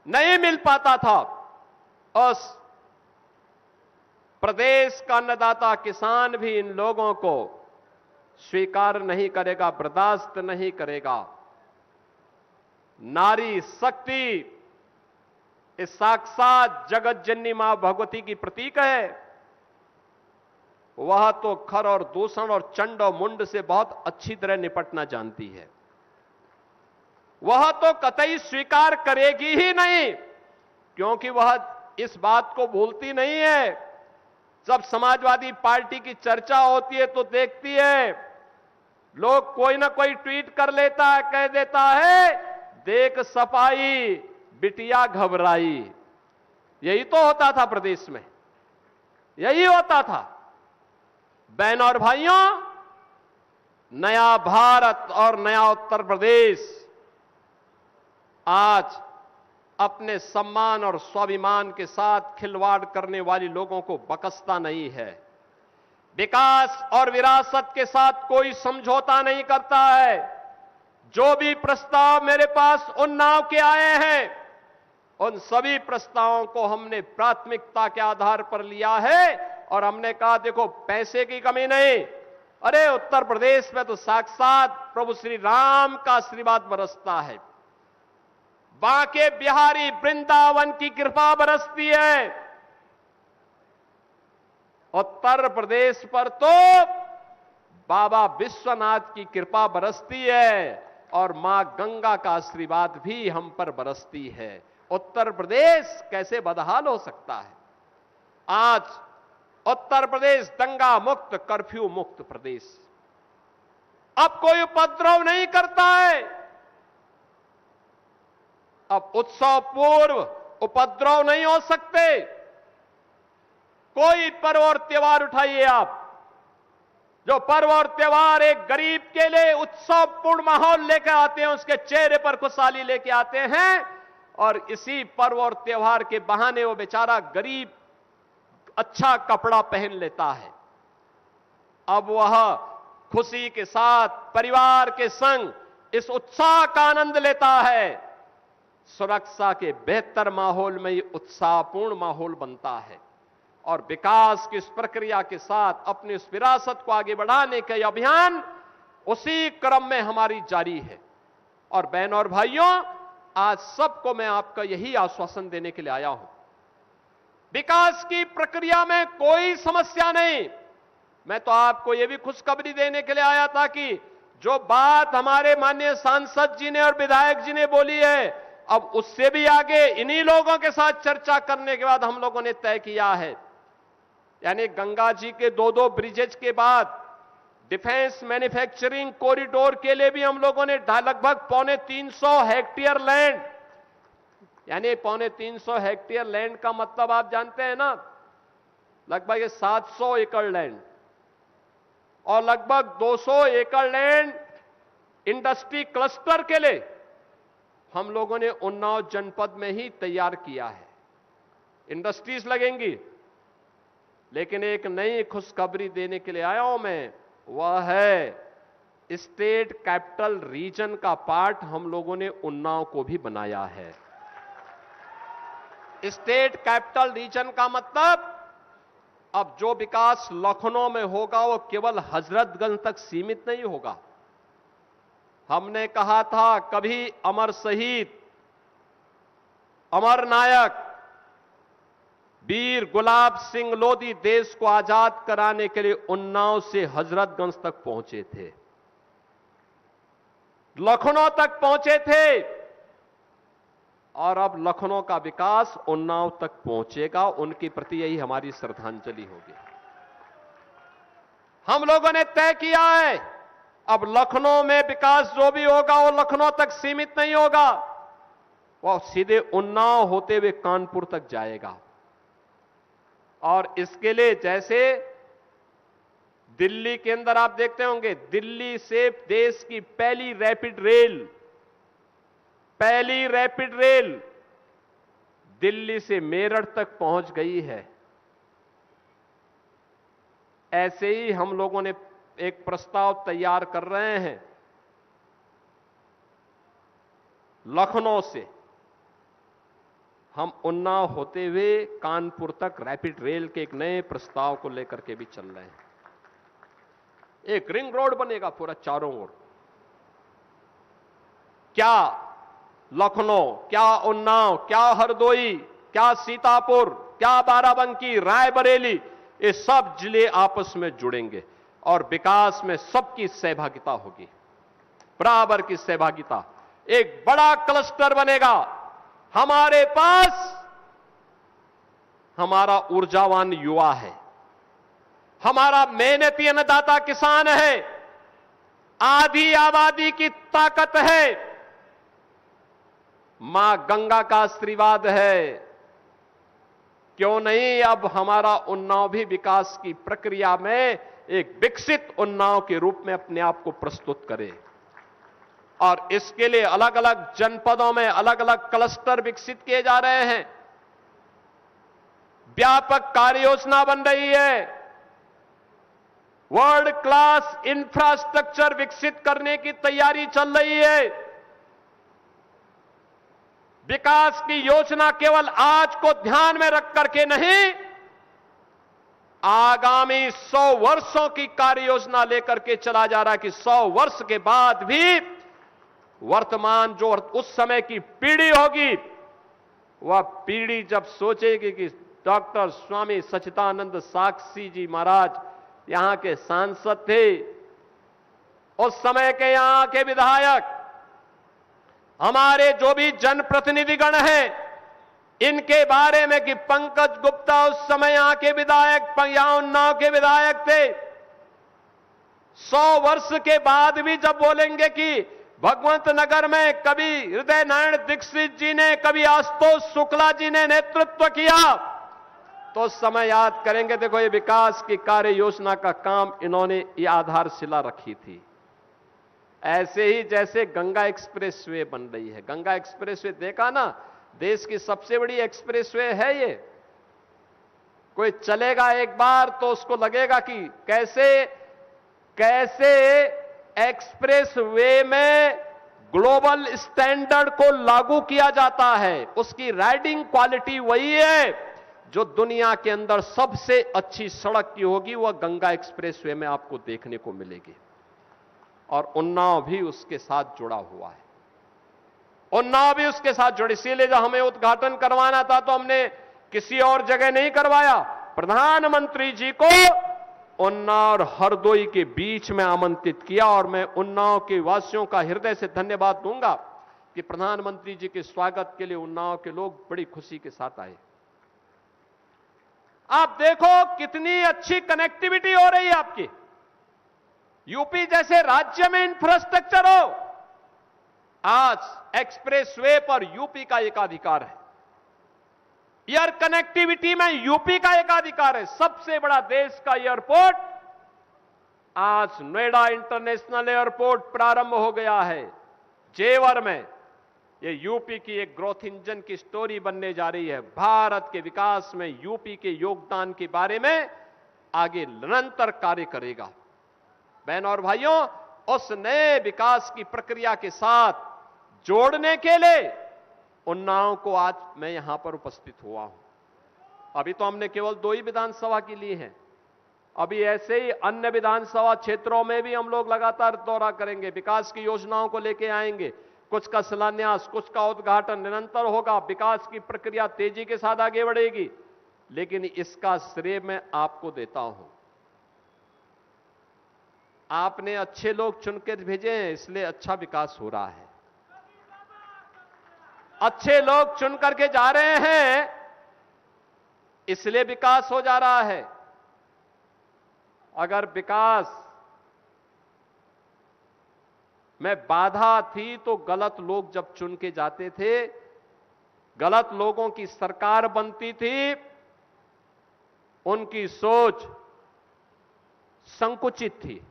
नहीं मिल पाता था, उस प्रदेश का अन्नदाता किसान भी इन लोगों को स्वीकार नहीं करेगा, बर्दाश्त नहीं करेगा। नारी शक्ति इस साक्षात जगत जननी मां भगवती की प्रतीक है। वह तो खर और दूषण और चंड और मुंड से बहुत अच्छी तरह निपटना जानती है। वह तो कतई स्वीकार करेगी ही नहीं, क्योंकि वह इस बात को भूलती नहीं है। जब समाजवादी पार्टी की चर्चा होती है तो देखती है, लोग कोई ना कोई ट्वीट कर लेता है, कह देता है, देख सफाई बिटिया घबराई। यही तो होता था प्रदेश में, यही होता था। बहनों और भाइयों, नया भारत और नया उत्तर प्रदेश आज अपने सम्मान और स्वाभिमान के साथ खिलवाड़ करने वाली लोगों को बख्शता नहीं है। विकास और विरासत के साथ कोई समझौता नहीं करता है। जो भी प्रस्ताव मेरे पास उन्नाव के आए हैं, उन सभी प्रस्तावों को हमने प्राथमिकता के आधार पर लिया है और हमने कहा, देखो पैसे की कमी नहीं, अरे उत्तर प्रदेश में तो साक्षात प्रभु श्री राम का आशीर्वाद बरसता है, बांके बिहारी वृंदावन की कृपा बरसती है। उत्तर प्रदेश पर तो बाबा विश्वनाथ की कृपा बरसती है और मां गंगा का आशीर्वाद भी हम पर बरसती है। उत्तर प्रदेश कैसे बदहाल हो सकता है? आज उत्तर प्रदेश दंगा मुक्त, कर्फ्यू मुक्त प्रदेश। अब कोई उपद्रव नहीं करता है। अब उत्सव पूर्व उपद्रव नहीं हो सकते। कोई पर्व और त्योहार उठाइए आप, जो पर्व और त्योहार एक गरीब के लिए उत्सवपूर्ण माहौल लेकर आते हैं, उसके चेहरे पर खुशहाली लेके आते हैं, और इसी पर्व और त्योहार के बहाने वो बेचारा गरीब अच्छा कपड़ा पहन लेता है। अब वह खुशी के साथ परिवार के संग इस उत्साह का आनंद लेता है। सुरक्षा के बेहतर माहौल में ये उत्साहपूर्ण माहौल बनता है और विकास की इस प्रक्रिया के साथ अपनी इस विरासत को आगे बढ़ाने का यह अभियान उसी क्रम में हमारी जारी है। और बहनों और भाइयों, आज सबको मैं आपका यही आश्वासन देने के लिए आया हूं, विकास की प्रक्रिया में कोई समस्या नहीं। मैं तो आपको यह भी खुशखबरी देने के लिए आया था कि जो बात हमारे माननीय सांसद जी ने और विधायक जी ने बोली है, अब उससे भी आगे इन्हीं लोगों के साथ चर्चा करने के बाद हम लोगों ने तय किया है, यानी गंगा जी के 2-2 ब्रिजेज के बाद डिफेंस मैन्युफैक्चरिंग कॉरिडोर के लिए भी हम लोगों ने लगभग 350 हेक्टेयर लैंड, यानी 350 हेक्टेयर लैंड का मतलब आप जानते हैं ना, लगभग 700 एकड़ लैंड, और लगभग 200 एकड़ लैंड इंडस्ट्री क्लस्टर के लिए हम लोगों ने उन्नाव जनपद में ही तैयार किया है। इंडस्ट्रीज लगेंगी, लेकिन एक नई खुशखबरी देने के लिए आया हूं मैं, वह है स्टेट कैपिटल रीजन का पार्ट हम लोगों ने उन्नाव को भी बनाया है। स्टेट कैपिटल रीजन का मतलब अब जो विकास लखनऊ में होगा वो केवल हजरतगंज तक सीमित नहीं होगा। हमने कहा था, कभी अमर शहीद, अमर नायक वीर गुलाब सिंह लोधी देश को आजाद कराने के लिए उन्नाव से हजरतगंज तक पहुंचे थे, लखनऊ तक पहुंचे थे, और अब लखनऊ का विकास उन्नाव तक पहुंचेगा। उनके प्रति यही हमारी श्रद्धांजलि होगी। हम लोगों ने तय किया है, अब लखनऊ में विकास जो भी होगा वो लखनऊ तक सीमित नहीं होगा, वो सीधे उन्नाव होते हुए कानपुर तक जाएगा। और इसके लिए जैसे दिल्ली के अंदर आप देखते होंगे, दिल्ली से देश की पहली रैपिड रेल दिल्ली से मेरठ तक पहुंच गई है। ऐसे ही हम लोगों ने एक प्रस्ताव तैयार कर रहे हैं, लखनऊ से हम उन्नाव होते हुए कानपुर तक रैपिड रेल के एक नए प्रस्ताव को लेकर के भी चल रहे हैं। एक रिंग रोड बनेगा पूरा चारों ओर। क्या लखनऊ, क्या उन्नाव, क्या हरदोई, क्या सीतापुर, क्या बाराबंकी, रायबरेली, ये सब जिले आपस में जुड़ेंगे और विकास में सबकी सहभागिता होगी, बराबर की सहभागिता। एक बड़ा क्लस्टर बनेगा। हमारे पास हमारा ऊर्जावान युवा है, हमारा मेहनती अन्नदाता किसान है, आधी आबादी की ताकत है, मां गंगा का आशीर्वाद है। क्यों नहीं अब हमारा उन्नाव भी विकास की प्रक्रिया में एक विकसित उन्नाव के रूप में अपने आप को प्रस्तुत करे। और इसके लिए अलग अलग जनपदों में अलग अलग क्लस्टर विकसित किए जा रहे हैं। व्यापक कार्य योजना बन रही है। वर्ल्ड क्लास इंफ्रास्ट्रक्चर विकसित करने की तैयारी चल रही है। विकास की योजना केवल आज को ध्यान में रख करके नहीं, आगामी 100 वर्षों की कार्य योजना लेकर के चला जा रहा है कि 100 वर्ष के बाद भी वर्तमान जो उस समय की पीढ़ी होगी, वह पीढ़ी जब सोचेगी कि डॉक्टर स्वामी सच्चिदानंद साक्षी जी महाराज यहां के सांसद थे, उस समय के यहां के विधायक, हमारे जो भी जनप्रतिनिधिगण हैं, इनके बारे में कि पंकज गुप्ता उस समय यहां के विधायक, यहां उन्नाव के विधायक थे। 100 वर्ष के बाद भी जब बोलेंगे कि भगवंत नगर में कभी हृदय नारायण दीक्षित जी ने, कभी आशुतोष शुक्ला जी ने नेतृत्व किया, तो उस समय याद करेंगे देखो ये विकास की कार्य योजना का काम इन्होंने ये आधारशिला रखी थी। ऐसे ही जैसे गंगा एक्सप्रेसवे बन रही है। गंगा एक्सप्रेसवे देखा ना, देश की सबसे बड़ी एक्सप्रेसवे है ये। कोई चलेगा एक बार तो उसको लगेगा कि कैसे एक्सप्रेसवे में ग्लोबल स्टैंडर्ड को लागू किया जाता है। उसकी राइडिंग क्वालिटी वही है जो दुनिया के अंदर सबसे अच्छी सड़क की होगी, वह गंगा एक्सप्रेसवे में आपको देखने को मिलेगी। और उन्नाव भी उसके साथ जुड़ा हुआ है। उन्नाव भी उसके साथ जुड़े। इसीलिए जब हमें उद्घाटन करवाना था तो हमने किसी और जगह नहीं करवाया, प्रधानमंत्री जी को उन्नाव और हरदोई के बीच में आमंत्रित किया। और मैं उन्नाव के वासियों का हृदय से धन्यवाद दूंगा कि प्रधानमंत्री जी के स्वागत के लिए उन्नाव के लोग बड़ी खुशी के साथ आए। आप देखो कितनी अच्छी कनेक्टिविटी हो रही है आपकी। यूपी जैसे राज्य में इंफ्रास्ट्रक्चर हो, आज एक्सप्रेसवे पर यूपी का एकाधिकार है। एयर कनेक्टिविटी में यूपी का एकाधिकार है। सबसे बड़ा देश का एयरपोर्ट आज नोएडा इंटरनेशनल एयरपोर्ट प्रारंभ हो गया है जेवर में। ये यूपी की एक ग्रोथ इंजन की स्टोरी बनने जा रही है। भारत के विकास में यूपी के योगदान के बारे में आगे निरंतर कार्य करेगा। बहनों और भाइयों, उस नए विकास की प्रक्रिया के साथ जोड़ने के लिए उन्नाव को आज मैं यहां पर उपस्थित हुआ हूं। अभी तो हमने केवल 2 ही विधानसभा की ली हैं। अभी ऐसे ही अन्य विधानसभा क्षेत्रों में भी हम लोग लगातार दौरा करेंगे, विकास की योजनाओं को लेके आएंगे। कुछ का शिलान्यास, कुछ का उद्घाटन निरंतर होगा। विकास की प्रक्रिया तेजी के साथ आगे बढ़ेगी। लेकिन इसका श्रेय मैं आपको देता हूं। आपने अच्छे लोग चुनकर भेजे हैं, इसलिए अच्छा विकास हो रहा है। अच्छे लोग चुन करके जा रहे हैं, इसलिए विकास हो जा रहा है। अगर विकास में बाधा थी तो गलत लोग जब चुन के जाते थे, गलत लोगों की सरकार बनती थी, उनकी सोच संकुचित थी।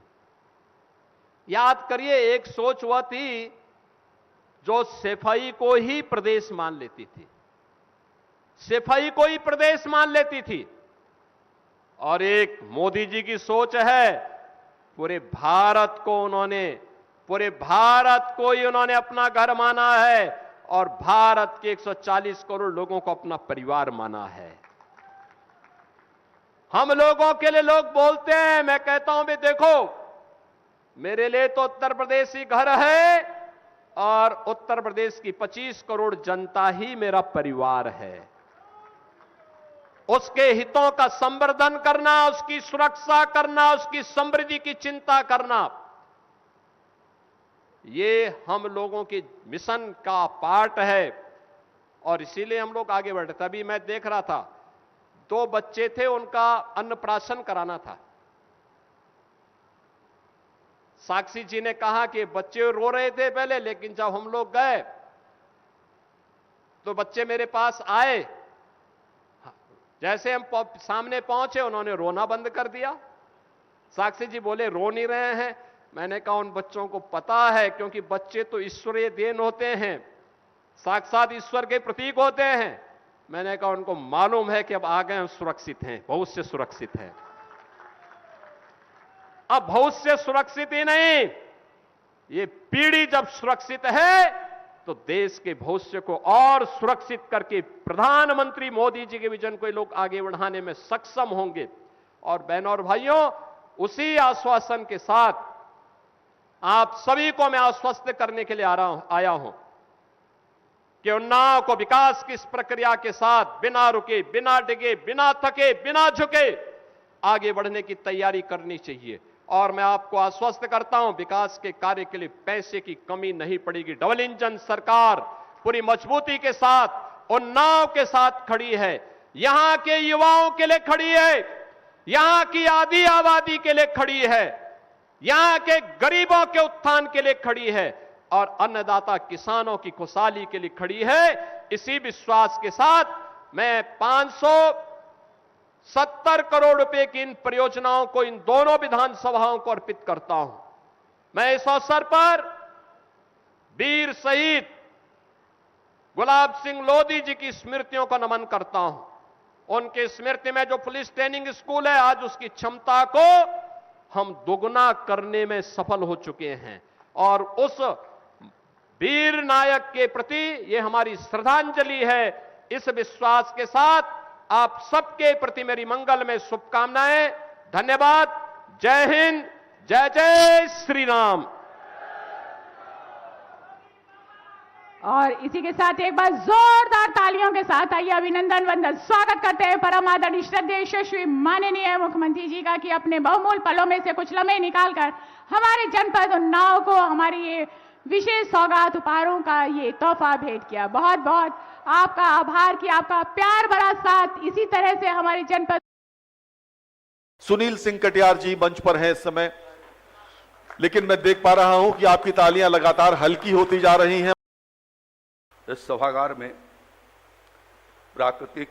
याद करिए, एक सोच वह थी जो सफाई को ही प्रदेश मान लेती थी, सफाई को ही प्रदेश मान लेती थी। और एक मोदी जी की सोच है, पूरे भारत को ही उन्होंने अपना घर माना है। और भारत के 140 करोड़ लोगों को अपना परिवार माना है। हम लोगों के लिए लोग बोलते हैं, मैं कहता हूं भी देखो, मेरे लिए तो उत्तर प्रदेश ही घर है और उत्तर प्रदेश की 25 करोड़ जनता ही मेरा परिवार है। उसके हितों का संवर्धन करना, उसकी सुरक्षा करना, उसकी समृद्धि की चिंता करना, ये हम लोगों की मिशन का पार्ट है और इसीलिए हम लोग आगे बढ़े। तभी मैं देख रहा था, 2 बच्चे थे, उनका अन्नप्राशन कराना था। साक्षी जी ने कहा कि बच्चे रो रहे थे पहले, लेकिन जब हम लोग गए तो बच्चे मेरे पास आए। जैसे हम सामने पहुंचे, उन्होंने रोना बंद कर दिया। साक्षी जी बोले, रो नहीं रहे हैं? मैंने कहा उन बच्चों को पता है, क्योंकि बच्चे तो ईश्वरीय देन होते हैं, साक्षात ईश्वर के प्रतीक होते हैं। मैंने कहा उनको मालूम है कि अब आ गए हम सुरक्षित हैं, भविष्य सुरक्षित है। अब भविष्य सुरक्षित ही नहीं, ये पीढ़ी जब सुरक्षित है तो देश के भविष्य को और सुरक्षित करके प्रधानमंत्री मोदी जी के विजन को लोग आगे बढ़ाने में सक्षम होंगे। और बहनों और भाइयों, उसी आश्वासन के साथ आप सभी को मैं आश्वस्त करने के लिए आया हूं कि उन्नाव को विकास की इस प्रक्रिया के साथ बिना रुके, बिना डिगे, बिना थके, बिना झुके आगे बढ़ने की तैयारी करनी चाहिए। और मैं आपको आश्वस्त करता हूं, विकास के कार्य के लिए पैसे की कमी नहीं पड़ेगी। डबल इंजन सरकार पूरी मजबूती के साथ उन्नाव के साथ खड़ी है, यहां के युवाओं के लिए खड़ी है, यहां की आधी आबादी के लिए खड़ी है, यहां के गरीबों के उत्थान के लिए खड़ी है और अन्नदाता किसानों की खुशहाली के लिए खड़ी है। इसी विश्वास के साथ मैं 570 करोड़ रुपए की इन परियोजनाओं को इन दोनों विधानसभाओं को अर्पित करता हूं। मैं इस अवसर पर वीर शहीद गुलाब सिंह लोधी जी की स्मृतियों को नमन करता हूं। उनकी स्मृति में जो पुलिस ट्रेनिंग स्कूल है, आज उसकी क्षमता को हम दोगुना करने में सफल हो चुके हैं और उस वीर नायक के प्रति यह हमारी श्रद्धांजलि है। इस विश्वास के साथ आप सबके प्रति मेरी मंगल में शुभकामनाएं। धन्यवाद। जय हिंद, जय जय श्री राम। और इसी के साथ एक बार जोरदार तालियों के साथ आइए अभिनंदन वंदन स्वागत करते हैं परम आदरणीय श्रद्धेय यशस्वी माननीय मुख्यमंत्री जी का कि अपने बहुमूल्य पलों में से कुछ लम्हे निकालकर हमारे जनपद उन्नाव को हमारी ये विशेष सौगात उपहारों का ये तोहफा भेंट किया। बहुत बहुत आपका आभार कि आपका प्यार भरा साथ इसी तरह से हमारे जनपद। सुनील सिंह कटियार जी मंच पर हैं इस समय, लेकिन मैं देख पा रहा हूं कि आपकी तालियां लगातार हल्की होती जा रही हैं। इस सभागार में प्राकृतिक